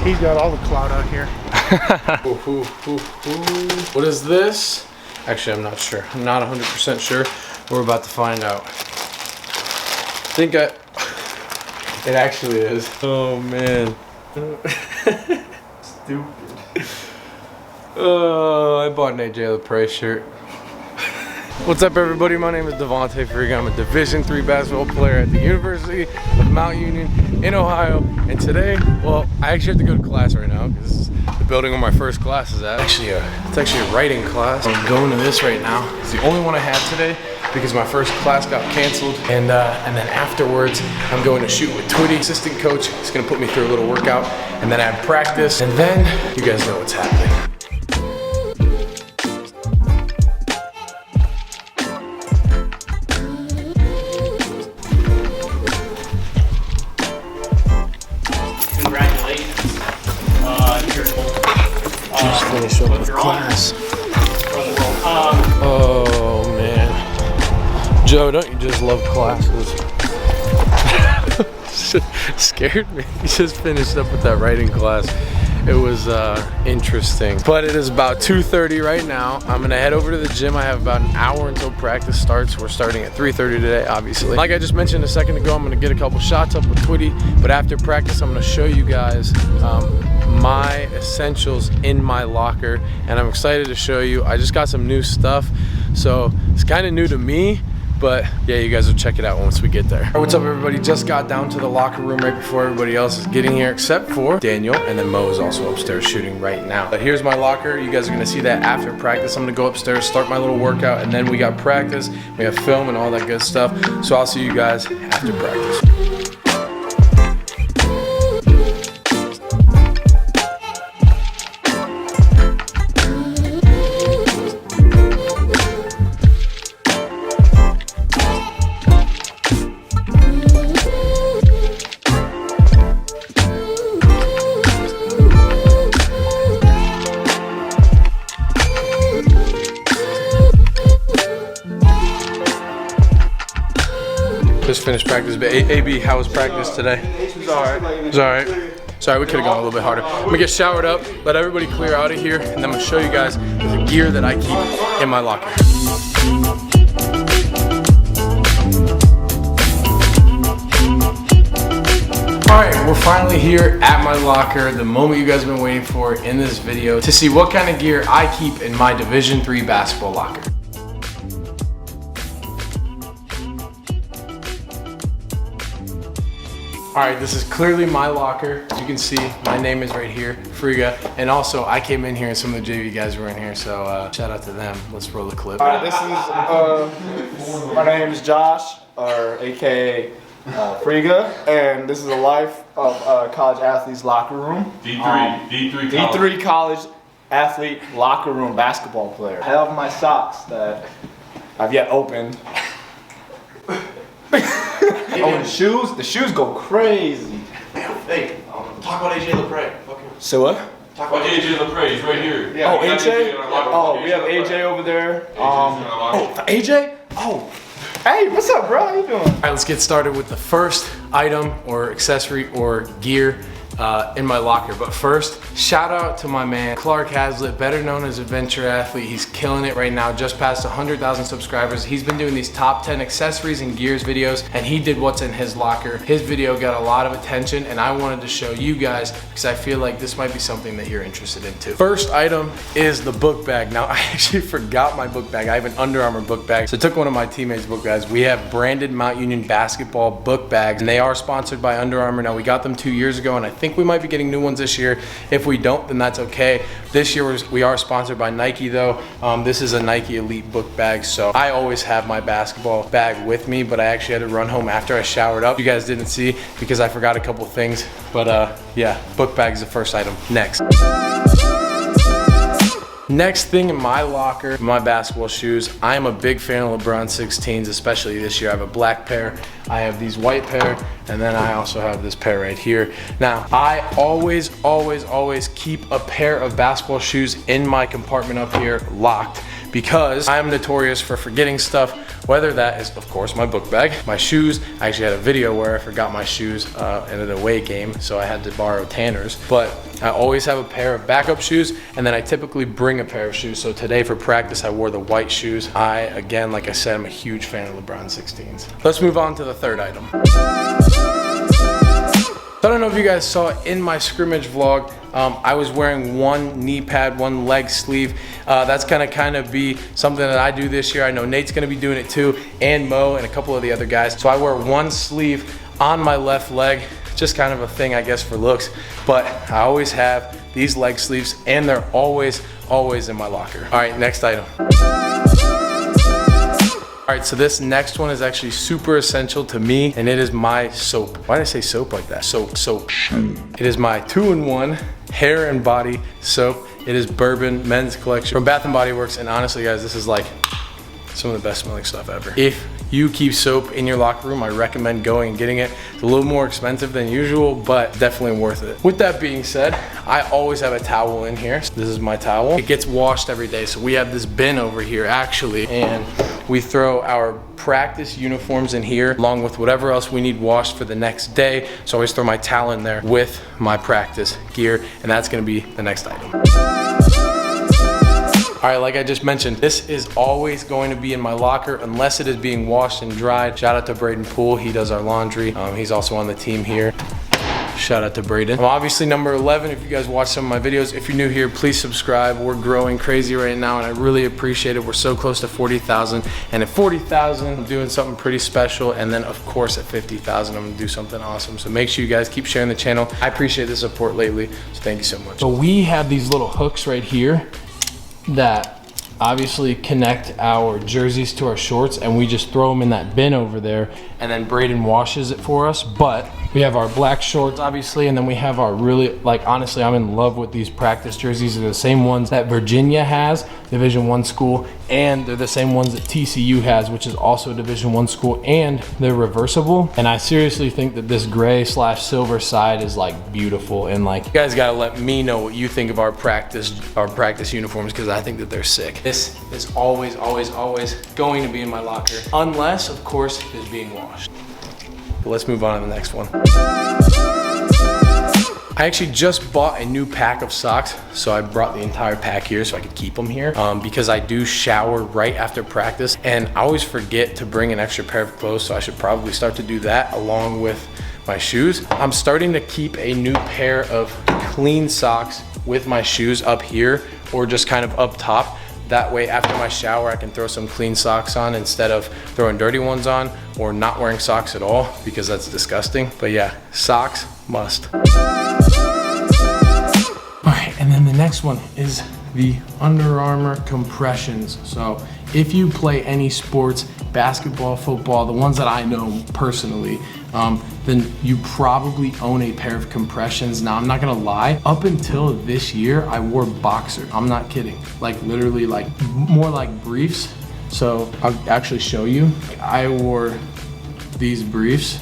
He's got all the clout out here. What is this? Actually, I'm not sure. I'm not 100% sure. We're about to find out. I think it actually is. Oh man. Stupid. Oh, I bought an AJ LaPrey shirt. What's up, everybody? My name is Devontae Friga. I'm a Division III basketball player at the University of Mount Union in Ohio. And today, well, I actually have to go to class right now because this is the building where my first class is at. It's actually a writing class. I'm going to this right now. It's the only one I had today because my first class got canceled. And then afterwards, I'm going to shoot with Twitty, assistant coach. He's gonna put me through a little workout. And then I have practice. And then you guys know what's happening. Just finished up with class. Oh man, Joe, don't you just love classes? Scared me. He just finished up with that writing class. It was interesting, but it is about 2:30 right now. I'm gonna head over to the gym. I have about an hour until practice starts. We're starting at 3:30 today, obviously. Like I just mentioned a second ago, I'm gonna get a couple shots up with Twitty, but after practice, I'm gonna show you guys my essentials in my locker, and I'm excited to show you. I just got some new stuff, so it's kind of new to me. But yeah, you guys will check it out once we get there. All right, what's up, everybody? Just got down to the locker room right before everybody else is getting here, except for Daniel, and then Mo is also upstairs shooting right now. But here's my locker. You guys are gonna see that after practice. I'm gonna go upstairs, start my little workout, and then we got practice, we have film and all that good stuff. So I'll see you guys after practice. Just finished practice, but AB, how was practice today? It was alright. It was alright. Sorry, we could have gone a little bit harder. I'm gonna get showered up, let everybody clear out of here, and then I'm gonna show you guys the gear that I keep in my locker. Alright, we're finally here at my locker, the moment you guys have been waiting for in this video, to see what kind of gear I keep in my Division III basketball locker. All right, this is clearly my locker. As you can see, my name is right here, Friga. And also, I came in here and some of the JV guys were in here, so shout out to them. Let's roll the clip. All right, this is, my name is Josh, or AKA Friga, and this is a life of college athlete's locker room. D3 college athlete locker room basketball player. I have my socks that I've yet opened. Oh, and the shoes go crazy. Hey, talk about AJ LaPrey. So what? Talk about AJ LaPrey, he's right here. Yeah, oh, AJ? Oh, we have AJ over there. AJ? Oh, hey, what's up, bro? How you doing? All right, let's get started with the first item or accessory or gear in my locker. But first, shout out to my man, Clark Hazlett, better known as Adventure Athlete. He's killing it right now, just past 100,000 subscribers. He's been doing these top 10 accessories and gears videos, and he did what's in his locker. His video got a lot of attention, and I wanted to show you guys because I feel like this might be something that you're interested in too. First item is the book bag. Now, I actually forgot my book bag. I have an Under Armour book bag. So I took one of my teammates' book bags. We have branded Mount Union basketball book bags, and they are sponsored by Under Armour. Now, we got them 2 years ago, and I think we might be getting new ones this year. If we don't, then that's okay. This year we are sponsored by Nike though. This is a Nike Elite book bag, so I always have my basketball bag with me, but I actually had to run home after I showered up. You guys didn't see because I forgot a couple things, but yeah, book bag is the first item. Next thing in my locker, my basketball shoes. I am a big fan of LeBron 16s, especially this year. I have a black pair, I have these white pair, and then I also have this pair right here. Now, I always keep a pair of basketball shoes in my compartment up here locked because I am notorious for forgetting stuff, whether that is, of course, my book bag, my shoes. I actually had a video where I forgot my shoes in an away game, so I had to borrow Tanner's. But I always have a pair of backup shoes, and then I typically bring a pair of shoes. So today for practice, I wore the white shoes. Again, like I said, I'm a huge fan of LeBron 16s. Let's move on to the third item. So I don't know if you guys saw in my scrimmage vlog, I was wearing one knee pad, one leg sleeve. That's gonna kind of be something that I do this year. I know Nate's gonna be doing it too, and Mo and a couple of the other guys. So I wear one sleeve on my left leg, just kind of a thing, I guess, for looks. But I always have these leg sleeves, and they're always in my locker. All right, next item. All right, so this next one is actually super essential to me, and it is my soap. Why did I say soap like that? Soap. It is my 2-in-1 hair and body soap. It is Bourbon Men's Collection from Bath & Body Works, and honestly, guys, this is like some of the best smelling stuff ever. If you keep soap in your locker room, I recommend going and getting it. It's a little more expensive than usual, but definitely worth it. With that being said, I always have a towel in here. This is my towel. It gets washed every day, so we have this bin over here actually, and we throw our practice uniforms in here along with whatever else we need washed for the next day. So I always throw my towel in there with my practice gear, and that's gonna be the next item. All right, like I just mentioned, this is always going to be in my locker unless it is being washed and dried. Shout out to Braden Poole, he does our laundry. He's also on the team here. Shout out to Braden. I'm obviously number 11 if you guys watch some of my videos. If you're new here, please subscribe. We're growing crazy right now, and I really appreciate it. We're so close to 40,000, and at 40,000, I'm doing something pretty special, and then of course at 50,000, I'm gonna do something awesome. So make sure you guys keep sharing the channel. I appreciate the support lately, so thank you so much. So we have these little hooks right here that obviously connect our jerseys to our shorts, and we just throw them in that bin over there, and then Braden washes it for us. But we have our black shorts obviously, and then we have our really, like, honestly, I'm in love with these practice jerseys. They're the same ones that Virginia has, Division I school, and they're the same ones that TCU has, which is also a Division I school, and they're reversible. And I seriously think that this gray/silver side is like beautiful, and like, you guys gotta let me know what you think of our practice uniforms, because I think that they're sick. This is always going to be in my locker, unless of course it is being washed. But let's move on to the next one. I actually just bought a new pack of socks, so I brought the entire pack here so I could keep them here, because I do shower right after practice, and I always forget to bring an extra pair of clothes, so I should probably start to do that along with my shoes. I'm starting to keep a new pair of clean socks with my shoes up here, or just kind of up top. That way after my shower, I can throw some clean socks on instead of throwing dirty ones on, or not wearing socks at all, because that's disgusting. But yeah, socks must. All right, and then the next one is the Under Armour compressions. So if you play any sports, basketball, football, the ones that I know personally, then you probably own a pair of compressions. Now, I'm not gonna lie, up until this year, I wore boxers. I'm not kidding. Like literally, like more like briefs. So I'll actually show you. I wore these briefs,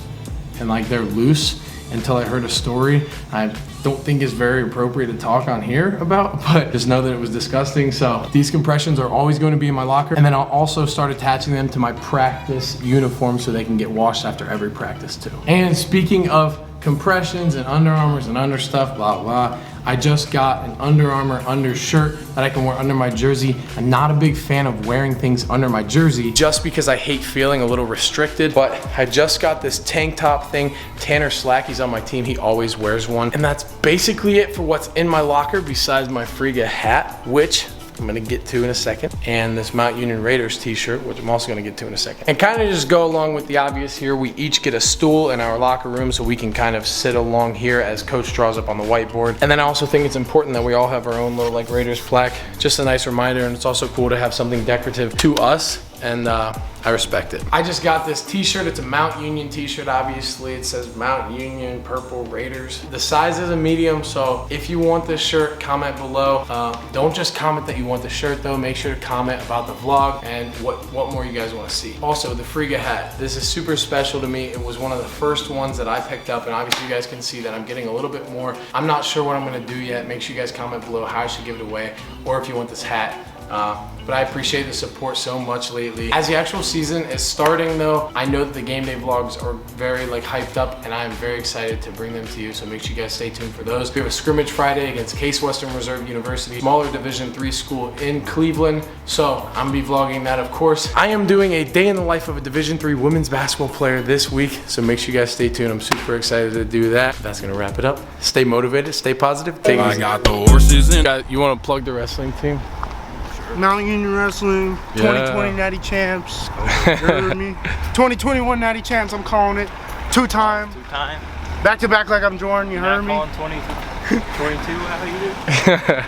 and like they're loose until I heard a story I don't think is very appropriate to talk on here about, but just know that it was disgusting. So these compressions are always going to be in my locker, and then I'll also start attaching them to my practice uniform so they can get washed after every practice too. And speaking of compressions and Under Armours and under stuff, blah blah, I just got an Under Armour undershirt that I can wear under my jersey. I'm not a big fan of wearing things under my jersey just because I hate feeling a little restricted, but I just got this tank top thing. Tanner Slackey's on my team, he always wears one, and that's basically it for what's in my locker besides my Friga hat, which I'm gonna get to in a second, and this Mount Union Raiders t-shirt, which I'm also gonna get to in a second. And kind of just go along with the obvious here, we each get a stool in our locker room so we can kind of sit along here as coach draws up on the whiteboard. And then I also think it's important that we all have our own little like Raiders plaque, just a nice reminder, and it's also cool to have something decorative to us, and I respect it. I just got this t-shirt. It's a Mount Union t-shirt, obviously. It says Mount Union, purple Raiders. The size is a medium, so if you want this shirt, comment below. Don't just comment that you want the shirt though. Make sure to comment about the vlog and what more you guys want to see. Also, the Friga hat. This is super special to me. It was one of the first ones that I picked up, and obviously you guys can see that I'm getting a little bit more. I'm not sure what I'm gonna do yet. Make sure you guys comment below how I should give it away, or if you want this hat. But I appreciate the support so much lately. As the actual season is starting though, I know that the game day vlogs are very like hyped up and I'm very excited to bring them to you. So make sure you guys stay tuned for those. We have a scrimmage Friday against Case Western Reserve University, smaller Division III school in Cleveland. So I'm gonna be vlogging that, of course. I am doing a day in the life of a Division III women's basketball player this week. So make sure you guys stay tuned. I'm super excited to do that. That's gonna wrap it up. Stay motivated, stay positive, take it easy. I got the horses in. You wanna plug the wrestling team? Mount Union Wrestling, 2020 Natty Champs. You heard me? 2021 Natty Champs, I'm calling it. Two-time. Two-time. Back to back like I'm Jordan, you heard me? Calling 2022 how you do?